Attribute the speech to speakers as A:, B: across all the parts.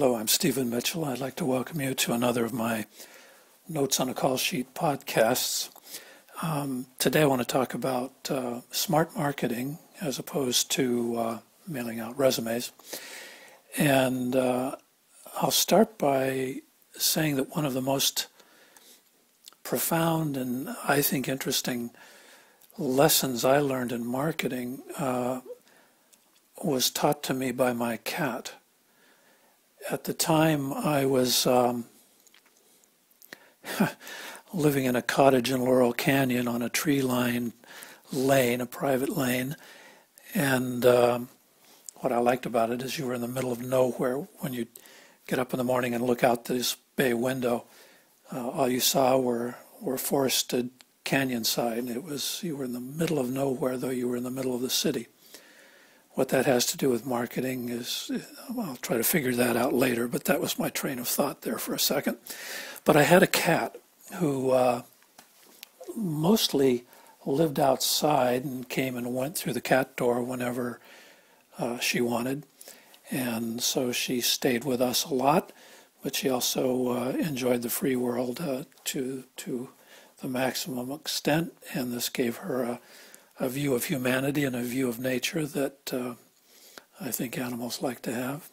A: Hello, I'm Stephen Mitchell. I'd like to welcome you to another of my Notes on a Call Sheet podcasts. Today I want to talk about smart marketing as opposed to mailing out resumes. And I'll start by saying that one of the most profound and I think interesting lessons I learned in marketing was taught to me by my cat. At the time, I was living in a cottage in Laurel Canyon on a tree-lined lane, a private lane, and what I liked about it is you were in the middle of nowhere. When you get up in the morning and look out this bay window, all you saw were forested canyon side. You were in the middle of nowhere, though you were in the middle of the city. What that has to do with marketing is, well, I'll try to figure that out later, but that was my train of thought there for a second. But I had a cat who mostly lived outside and came and went through the cat door whenever she wanted. And so she stayed with us a lot, but she also enjoyed the free world to the maximum extent, and this gave her a view of humanity and a view of nature that I think animals like to have.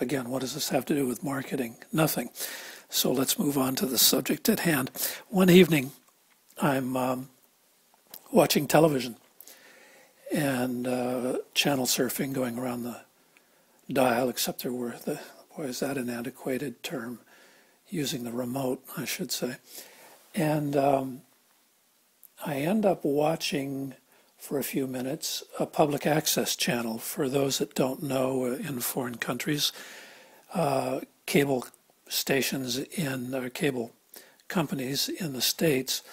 A: Again, what does this have to do with marketing? Nothing. So let's move on to the subject at hand. One evening, I'm watching television and channel surfing, going around the dial, except there were boy, is that an antiquated term, using the remote, I should say. And I end up watching for a few minutes a public access channel. For those that don't know, in foreign countries, cable stations cable companies in the States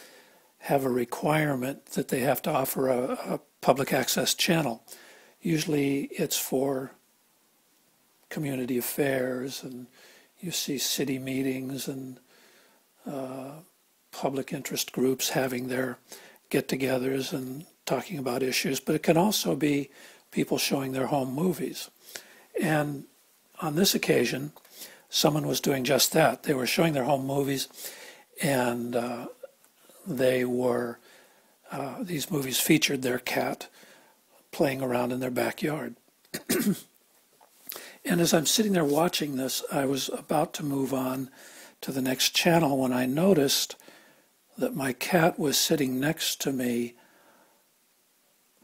A: have a requirement that they have to offer a public access channel. Usually it's for community affairs, and you see city meetings and public interest groups having their get-togethers and talking about issues, but it can also be people showing their home movies. And on this occasion, someone was doing just that. They were showing their home movies, and these movies featured their cat playing around in their backyard. And as I'm sitting there watching this, I was about to move on to the next channel when I noticed that my cat was sitting next to me,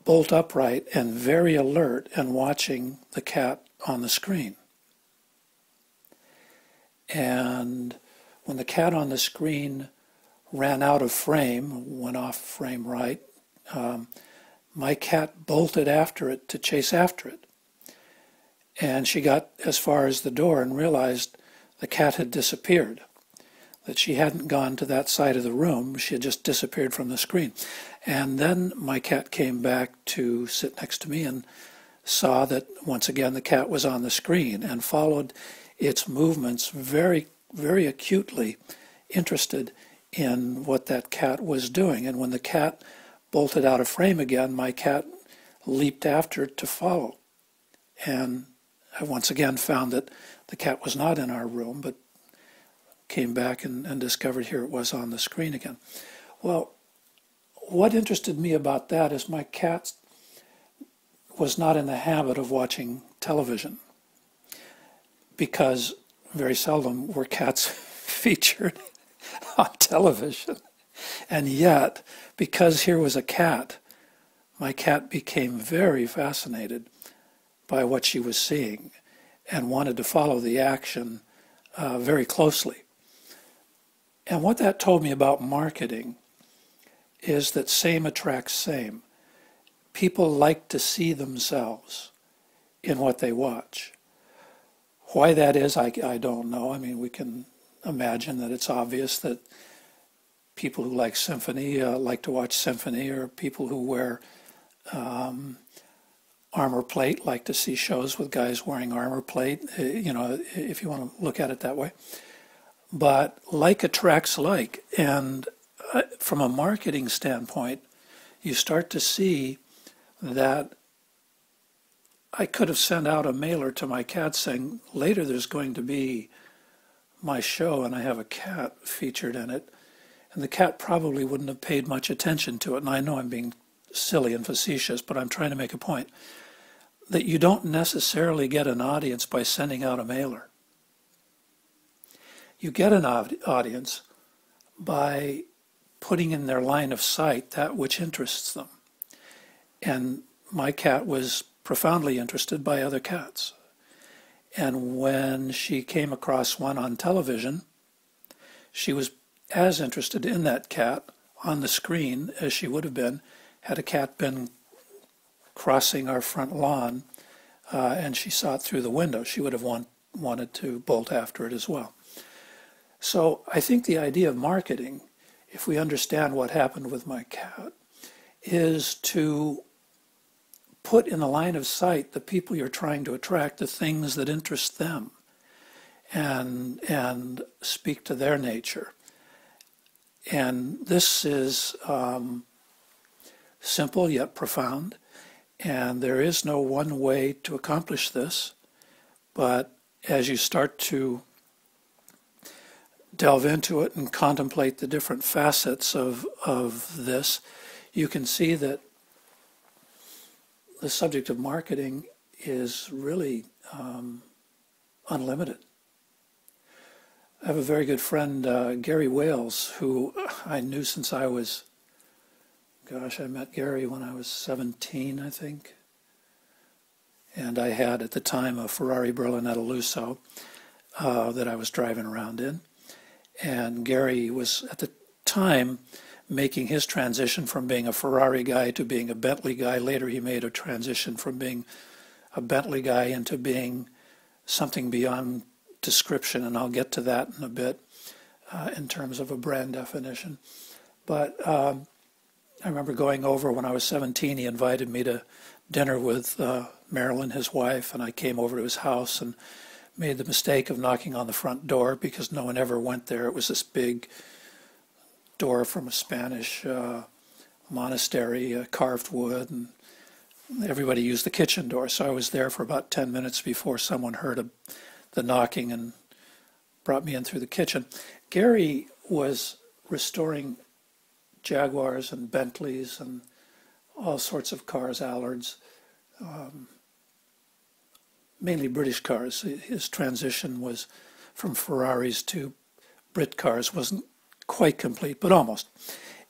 A: bolt upright and very alert, and watching the cat on the screen. And when the cat on the screen ran out of frame, went off frame right, my cat bolted after it to chase after it. And she got as far as the door and realized the cat had disappeared, that she hadn't gone to that side of the room. She had just disappeared from the screen. And then my cat came back to sit next to me and saw that once again the cat was on the screen and followed its movements very, very acutely, interested in what that cat was doing. And when the cat bolted out of frame again, my cat leaped after it to follow. And I once again found that the cat was not in our room, but came back and discovered here it was on the screen again. Well, what interested me about that is my cat was not in the habit of watching television, because very seldom were cats featured on television. And yet, because here was a cat, my cat became very fascinated by what she was seeing and wanted to follow the action very closely. And what that told me about marketing is that same attracts same. People like to see themselves in what they watch. Why that is, I don't know. I mean, we can imagine that it's obvious that people who like symphony like to watch symphony, or people who wear armor plate like to see shows with guys wearing armor plate, if you want to look at it that way. But like attracts like, and from a marketing standpoint, you start to see that I could have sent out a mailer to my cat saying, later there's going to be my show and I have a cat featured in it. And the cat probably wouldn't have paid much attention to it. And I know I'm being silly and facetious, but I'm trying to make a point that you don't necessarily get an audience by sending out a mailer. You get an audience by putting in their line of sight that which interests them. And my cat was profoundly interested by other cats. And when she came across one on television, she was as interested in that cat on the screen as she would have been had a cat been crossing our front lawn and she saw it through the window. She would have wanted to bolt after it as well. So I think the idea of marketing, if we understand what happened with my cat, is to put in the line of sight the people you're trying to attract, the things that interest them, and speak to their nature. And this is simple yet profound, and there is no one way to accomplish this, but as you start to delve into it and contemplate the different facets of this, you can see that the subject of marketing is really unlimited. I have a very good friend, Gary Wales, who I knew since I was, I met Gary when I was 17, I think. And I had at the time a Ferrari Berlinetta Lusso that I was driving around in. And Gary was at the time making his transition from being a Ferrari guy to being a Bentley guy. Later he made a transition from being a Bentley guy into being something beyond description, and I'll get to that in a bit in terms of a brand definition. But I remember going over when I was 17, he invited me to dinner with Marilyn, his wife, and I came over to his house and made the mistake of knocking on the front door because no one ever went there. It was this big door from a Spanish monastery, carved wood, and everybody used the kitchen door. So I was there for about 10 minutes before someone heard the knocking and brought me in through the kitchen. Gary was restoring Jaguars and Bentleys and all sorts of cars, Allards, mainly British cars. His transition was from Ferraris to Brit cars. Wasn't quite complete, but almost.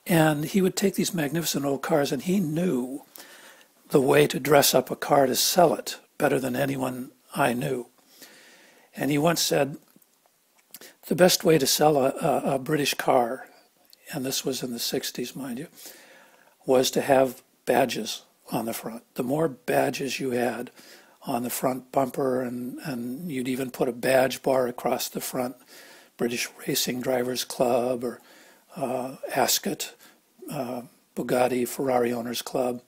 A: And he would take these magnificent old cars, and he knew the way to dress up a car to sell it better than anyone I knew. And he once said, the best way to sell a British car, and this was in the 60s, mind you, was to have badges on the front. The more badges you had on the front bumper, and you'd even put a badge bar across the front, British Racing Drivers Club or Ascot, Bugatti, Ferrari Owners Club,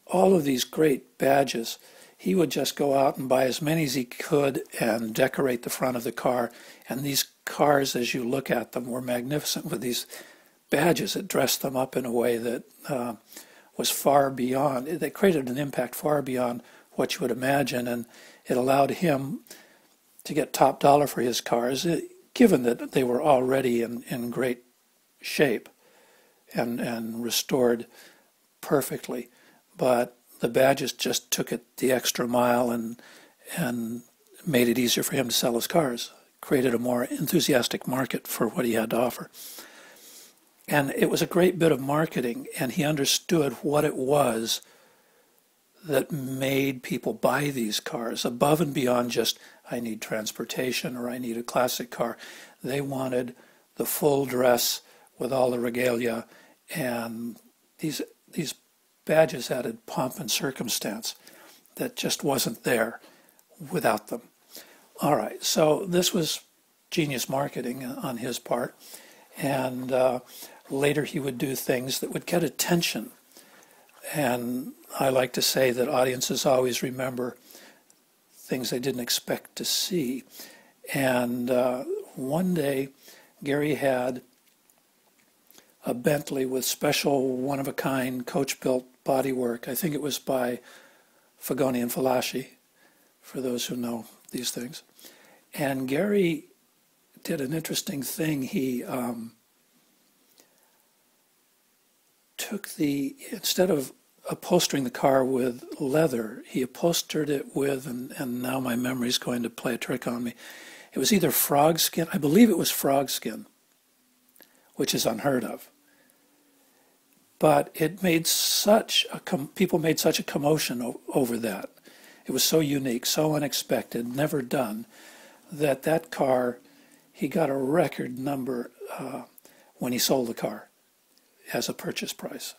A: all of these great badges. He would just go out and buy as many as he could and decorate the front of the car. And these cars, as you look at them, were magnificent with these badges that dressed them up in a way that was far beyond, they created an impact far beyond what you would imagine, and it allowed him to get top dollar for his cars, given that they were already in great shape and restored perfectly. But the badges just took it the extra mile and made it easier for him to sell his cars, created a more enthusiastic market for what he had to offer. And it was a great bit of marketing, and he understood what it was that made people buy these cars above and beyond just, I need transportation or I need a classic car. They wanted the full dress with all the regalia, and these badges added pomp and circumstance that just wasn't there without them. All right, so this was genius marketing on his part, and later he would do things that would get attention. And I like to say that audiences always remember things they didn't expect to see. And one day, Gary had a Bentley with special one-of-a-kind coach-built bodywork. I think it was by Fagoni and Falaschi, for those who know these things. And Gary did an interesting thing. He instead of upholstering the car with leather, he upholstered it with, and now my memory's going to play a trick on me. It was either frog skin, I believe it was frog skin, which is unheard of. But it made people made such a commotion over that. It was so unique, so unexpected, never done, that car, he got a record number when he sold the car as a purchase price.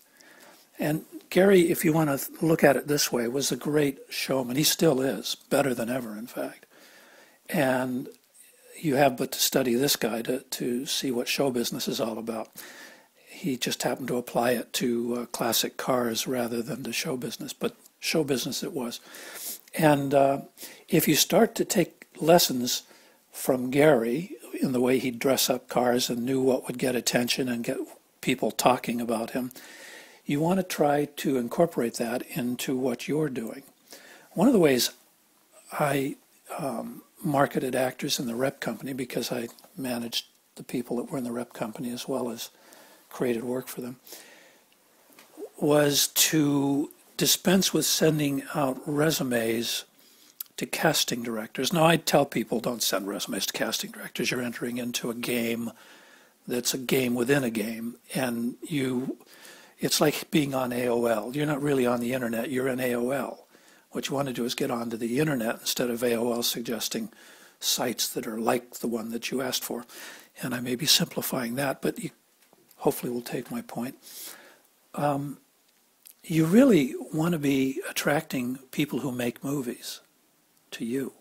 A: And Gary, if you want to look at it this way, was a great showman. He still is, better than ever, in fact. And you have but to study this guy to see what show business is all about. He just happened to apply it to classic cars rather than to show business, but show business it was. And if you start to take lessons from Gary in the way he'd dress up cars and knew what would get attention and get people talking about him, you want to try to incorporate that into what you're doing. One of the ways I marketed actors in the rep company, because I managed the people that were in the rep company as well as created work for them, was to dispense with sending out resumes to casting directors. Now, I tell people, don't send resumes to casting directors. You're entering into a game that's a game within a game, and it's like being on AOL. You're not really on the internet, you're in AOL. What you want to do is get onto the internet instead of AOL suggesting sites that are like the one that you asked for. And I may be simplifying that, but you hopefully will take my point. You really want to be attracting people who make movies to you,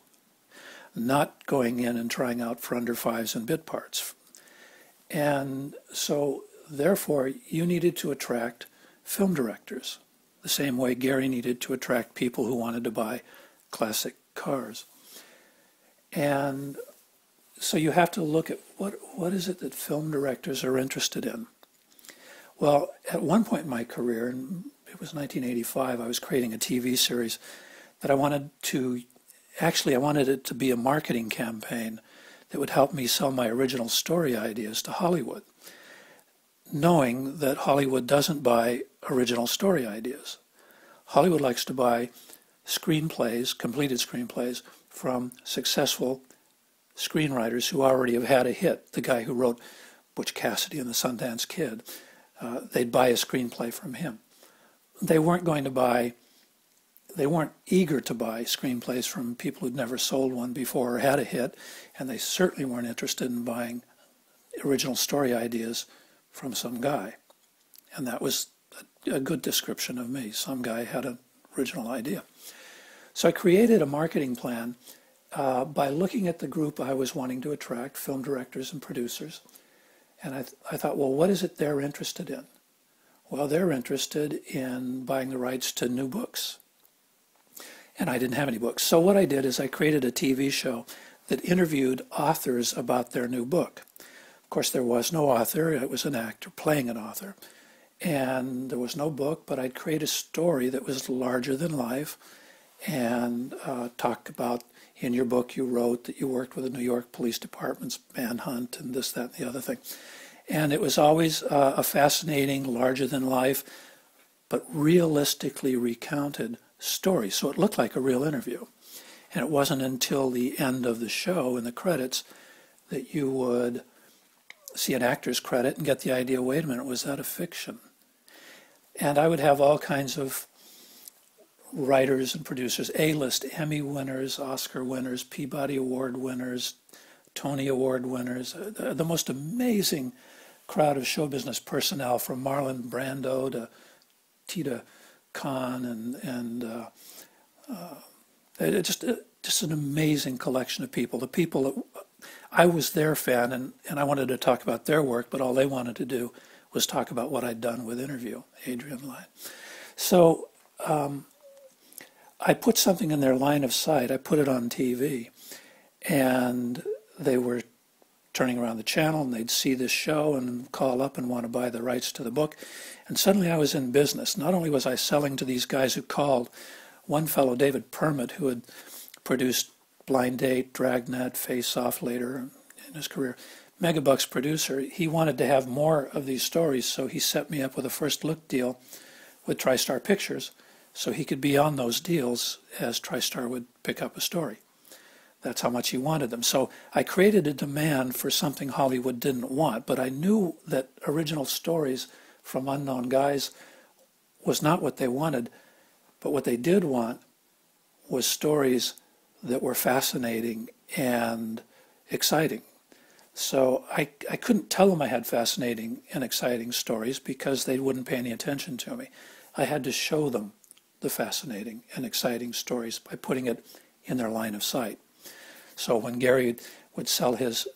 A: not going in and trying out for under fives and bit parts. And so therefore you needed to attract film directors the same way Gary needed to attract people who wanted to buy classic cars. And so you have to look at what is it that film directors are interested in. Well, at one point in my career, and it was 1985, I was creating a TV series that I wanted it to be a marketing campaign that would help me sell my original story ideas to Hollywood, knowing that Hollywood doesn't buy original story ideas. Hollywood likes to buy screenplays, completed screenplays, from successful screenwriters who already have had a hit. The guy who wrote Butch Cassidy and the Sundance Kid, they'd buy a screenplay from him. They weren't eager to buy screenplays from people who'd never sold one before or had a hit, and they certainly weren't interested in buying original story ideas from some guy. And that was a good description of me. Some guy had an original idea. So I created a marketing plan by looking at the group I was wanting to attract, film directors and producers. And I thought, well, what is it they're interested in? Well, they're interested in buying the rights to new books. And I didn't have any books. So what I did is I created a TV show that interviewed authors about their new book. Of course, there was no author. It was an actor playing an author. And there was no book, but I'd create a story that was larger than life and talk about, in your book you wrote that you worked with the New York Police Department's manhunt and this, that, and the other thing. And it was always a fascinating, larger than life, but realistically recounted story. So it looked like a real interview. And it wasn't until the end of the show in the credits that you would see an actor's credit and get the idea, wait a minute, was that a fiction? And I would have all kinds of writers and producers, A-list Emmy winners, Oscar winners, Peabody Award winners, Tony Award winners, the most amazing crowd of show business personnel, from Marlon Brando to Tita Khan, and just an amazing collection of people. The people that I was their fan, and I wanted to talk about their work, but all they wanted to do was talk about what I'd done with Interview, Adrian Lyne. So I put something in their line of sight. I put it on TV, and they were turning around the channel, and they'd see this show and call up and want to buy the rights to the book. And suddenly I was in business. Not only was I selling to these guys who called one fellow, David Permit, who had produced Blind Date, Dragnet, Face Off later in his career, Megabucks producer, he wanted to have more of these stories, so he set me up with a first look deal with TriStar Pictures, so he could be on those deals as TriStar would pick up a story. That's how much he wanted them. So I created a demand for something Hollywood didn't want, but I knew that original stories from unknown guys was not what they wanted, but what they did want was stories that were fascinating and exciting. So I couldn't tell them I had fascinating and exciting stories because they wouldn't pay any attention to me. I had to show them the fascinating and exciting stories by putting it in their line of sight. So when Gary would sell his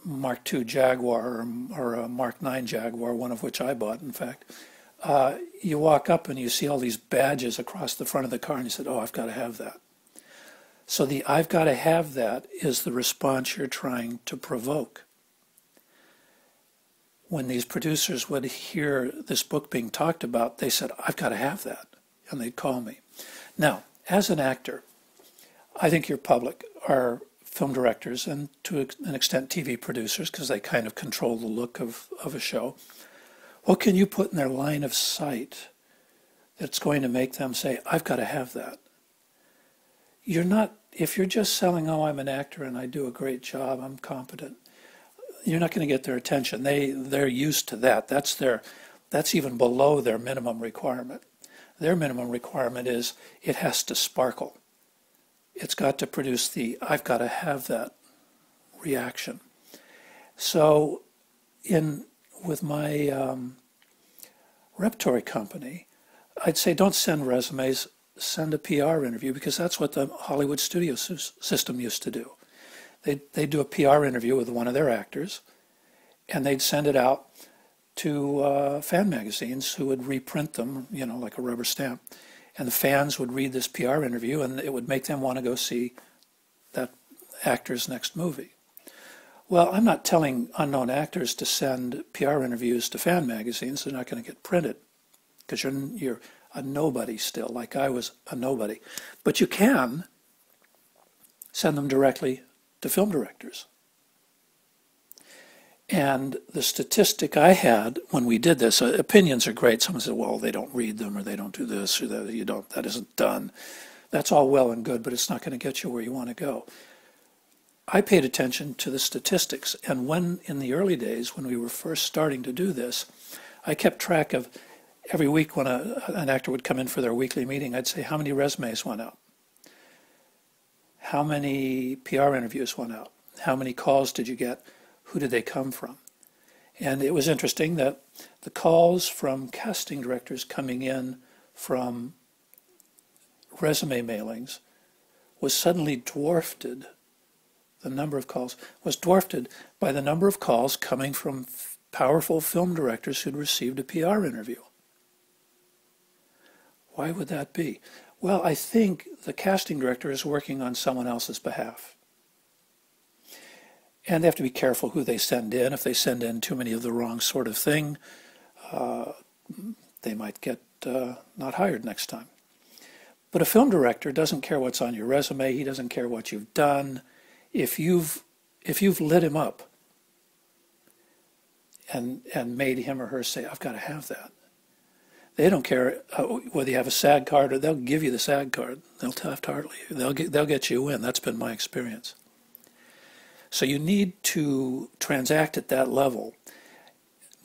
A: Mark II Jaguar or a Mark IX Jaguar, one of which I bought, in fact, you walk up and you see all these badges across the front of the car and you said, oh, I've got to have that. So the I've got to have that is the response you're trying to provoke. When these producers would hear this book being talked about, they said, I've got to have that, and they'd call me. Now, as an actor, I think your public are film directors and to an extent TV producers because they kind of control the look of a show. What can you put in their line of sight that's going to make them say, I've got to have that? You're not, if you're just selling, oh, I'm an actor and I do a great job, I'm competent, you're not going to get their attention. They're used to that. That's even below their minimum requirement. Their minimum requirement is it has to sparkle. It's got to produce the I've got to have that reaction. So with my repertory company, I'd say don't send resumes, send a PR interview, because that's what the Hollywood studio system used to do. They'd do a PR interview with one of their actors, and they'd send it out to fan magazines who would reprint them, you know, like a rubber stamp. And the fans would read this PR interview, and it would make them want to go see that actor's next movie. Well, I'm not telling unknown actors to send PR interviews to fan magazines. They're not going to get printed because you're a nobody still, like I was a nobody. But you can send them directly to film directors. And the statistic I had when we did this, opinions are great. Someone said, well, they don't read them, or they don't do this, or that isn't done. That's all well and good, but it's not going to get you where you want to go. I paid attention to the statistics, and when in the early days, when we were first starting to do this, I kept track of every week when an actor would come in for their weekly meeting, I'd say, how many resumes went out? How many PR interviews went out? How many calls did you get? Who did they come from? And it was interesting that the calls from casting directors coming in from resume mailings was suddenly dwarfed. The number of calls was dwarfed by the number of calls coming from powerful film directors who'd received a PR interview. Why would that be? Well, I think the casting director is working on someone else's behalf. And they have to be careful who they send in. If they send in too many of the wrong sort of thing, they might get not hired next time. But a film director doesn't care what's on your resume. He doesn't care what you've done. If you've lit him up and made him or her say, I've got to have that. They don't care whether you have a SAG card, or they'll give you the SAG card. They'll Taft-Hartley you. They'll get you in. That's been my experience. So you need to transact at that level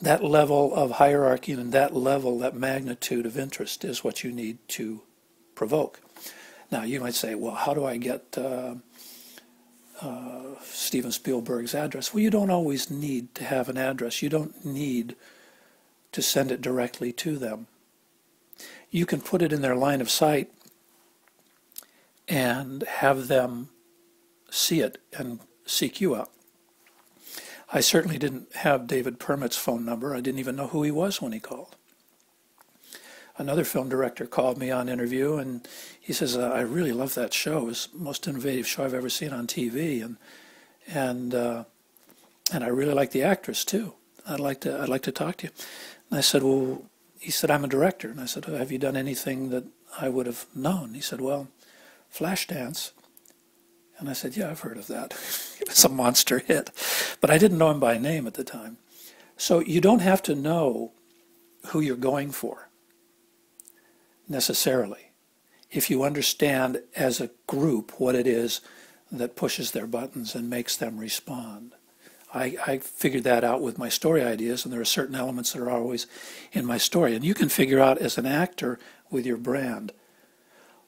A: of hierarchy, and that magnitude of interest is what you need to provoke. Now, you might say, well, how do I get Steven Spielberg's address? Well, you don't always need to have an address. You don't need to send it directly to them. You can put it in their line of sight and have them see it and seek you out. I certainly didn't have David Permit's phone number. I didn't even know who he was when he called. Another film director called me on interview, and he says, I really love that show. It was the most innovative show I've ever seen on TV, and I really like the actress too. I'd like to talk to you. And I said, well, he said, I'm a director. And I said, have you done anything that I would have known? He said, well, Flashdance. And I said, yeah, I've heard of that. It was a monster hit. But I didn't know him by name at the time. So you don't have to know who you're going for, necessarily, if you understand as a group what it is that pushes their buttons and makes them respond. I figured that out with my story ideas, and there are certain elements that are always in my story. And you can figure out as an actor with your brand,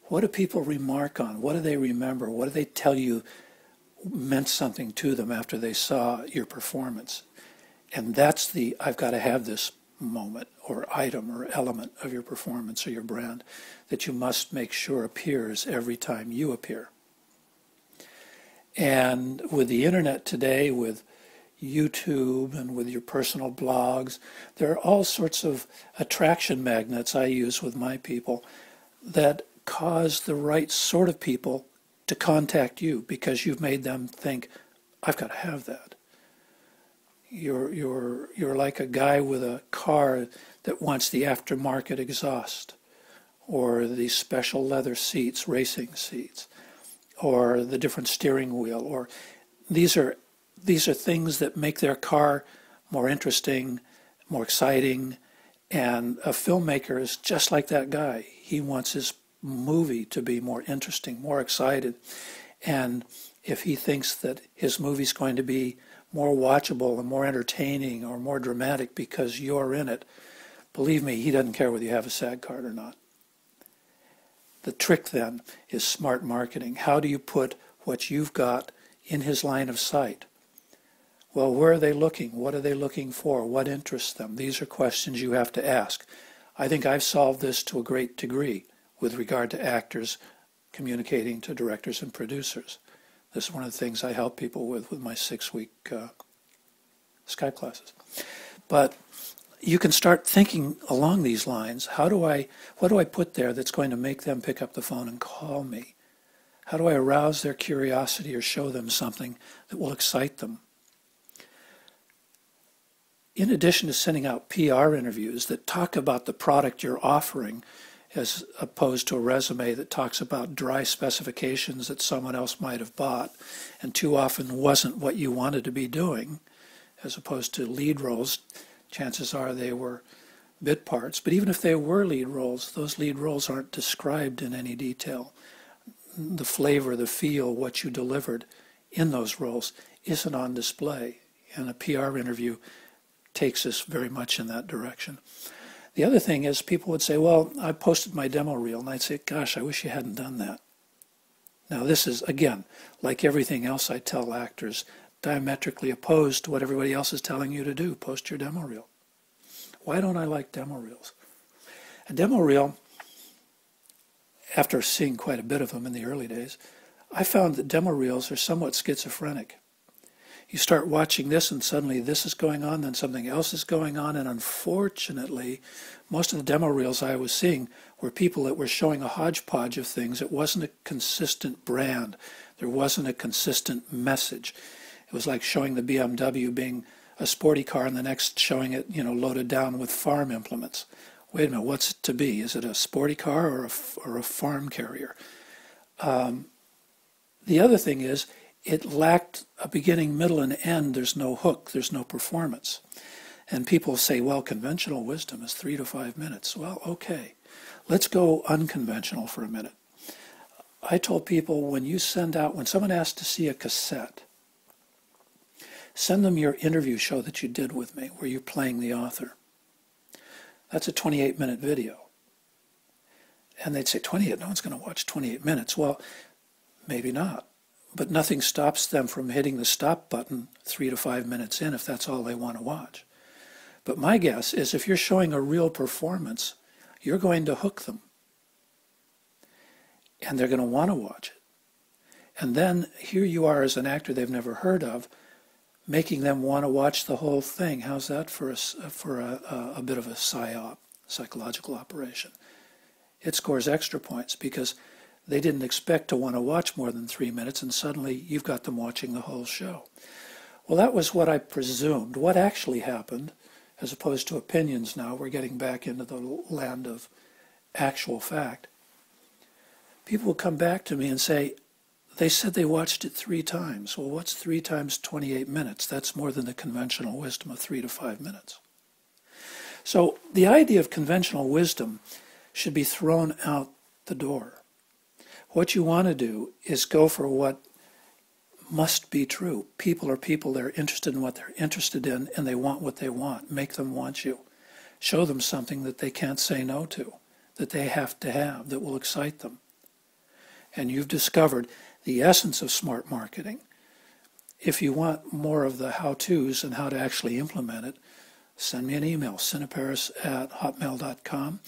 A: what do people remark on? What do they remember? What do they tell you meant something to them after they saw your performance? And that's the I've got to have this moment or item or element of your performance or your brand that you must make sure appears every time you appear. And with the internet today, with YouTube and with your personal blogs, there are all sorts of attraction magnets I use with my people that cause the right sort of people to contact you because you've made them think, I've got to have that. You're like a guy with a car that wants the aftermarket exhaust, or the special leather seats, racing seats, or the different steering wheel, or these are things that make their car more interesting, more exciting. And a filmmaker is just like that guy. He wants his movie to be more interesting, more excited. And if he thinks that his movie's going to be more watchable and more entertaining or more dramatic because you're in it, believe me, he doesn't care whether you have a SAG card or not. The trick then is smart marketing. How do you put what you've got in his line of sight? Well, where are they looking? What are they looking for? What interests them? These are questions you have to ask. I think I've solved this to a great degree with regard to actors communicating to directors and producers. This is one of the things I help people with my 6-week Skype classes. But you can start thinking along these lines. What do I put there that's going to make them pick up the phone and call me? How do I arouse their curiosity or show them something that will excite them? In addition to sending out PR interviews that talk about the product you're offering, as opposed to a resume that talks about dry specifications that someone else might have bought and too often wasn't what you wanted to be doing, as opposed to lead roles, chances are they were bit parts. But even if they were lead roles, those lead roles aren't described in any detail. The flavor, the feel, what you delivered in those roles isn't on display. And a PR interview takes us very much in that direction. The other thing is people would say, well, I posted my demo reel, and I'd say, gosh, I wish you hadn't done that. Now this is, again, like everything else I tell actors, diametrically opposed to what everybody else is telling you to do. Post your demo reel. Why don't I like demo reels? A demo reel, after seeing quite a bit of them in the early days, I found that demo reels are somewhat schizophrenic. You start watching this and suddenly this is going on, then something else is going on, and unfortunately, most of the demo reels I was seeing were people that were showing a hodgepodge of things. It wasn't a consistent brand. There wasn't a consistent message. It was like showing the BMW being a sporty car and the next showing it, loaded down with farm implements. Wait a minute, what's it to be? Is it a sporty car or a farm carrier? The other thing is, it lacked a beginning, middle, and end. There's no hook. There's no performance. And people say, well, conventional wisdom is 3 to 5 minutes. Well, okay. Let's go unconventional for a minute. I told people when someone asks to see a cassette, send them your interview show that you did with me where you're playing the author. That's a 28-minute video. And they'd say, 28? No one's going to watch 28 minutes. Well, maybe not. But nothing stops them from hitting the stop button 3 to 5 minutes in if that's all they want to watch. But my guess is if you're showing a real performance, you're going to hook them. And they're going to want to watch it. And then here you are as an actor they've never heard of, making them want to watch the whole thing. How's that for a bit of a psyop, psychological operation? It scores extra points because they didn't expect to want to watch more than 3 minutes, and suddenly you've got them watching the whole show. Well, that was what I presumed. What actually happened, as opposed to opinions now. We're getting back into the land of actual fact. People will come back to me and say, they said they watched it 3 times. Well, what's 3 times 28 minutes? That's more than the conventional wisdom of 3 to 5 minutes. So the idea of conventional wisdom should be thrown out the door. What you want to do is go for what must be true. People are people. They're interested in what they're interested in, and they want what they want. Make them want you. Show them something that they can't say no to, that they have to have, that will excite them. And you've discovered the essence of smart marketing. If you want more of the how-tos and how to actually implement it, send me an email, cineparis@hotmail.com.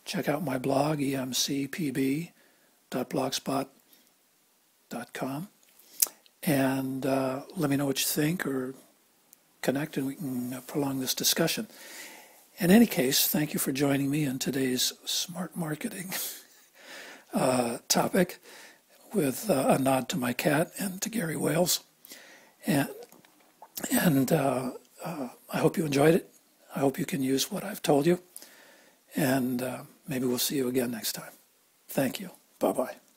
A: Check out my blog, emcpb.blogspot.com. And let me know what you think, or connect and we can prolong this discussion. In any case, thank you for joining me in today's smart marketing topic, with a nod to my cat and to Gary Wales. And I hope you enjoyed it. I hope you can use what I've told you. And maybe we'll see you again next time. Thank you. Bye-bye.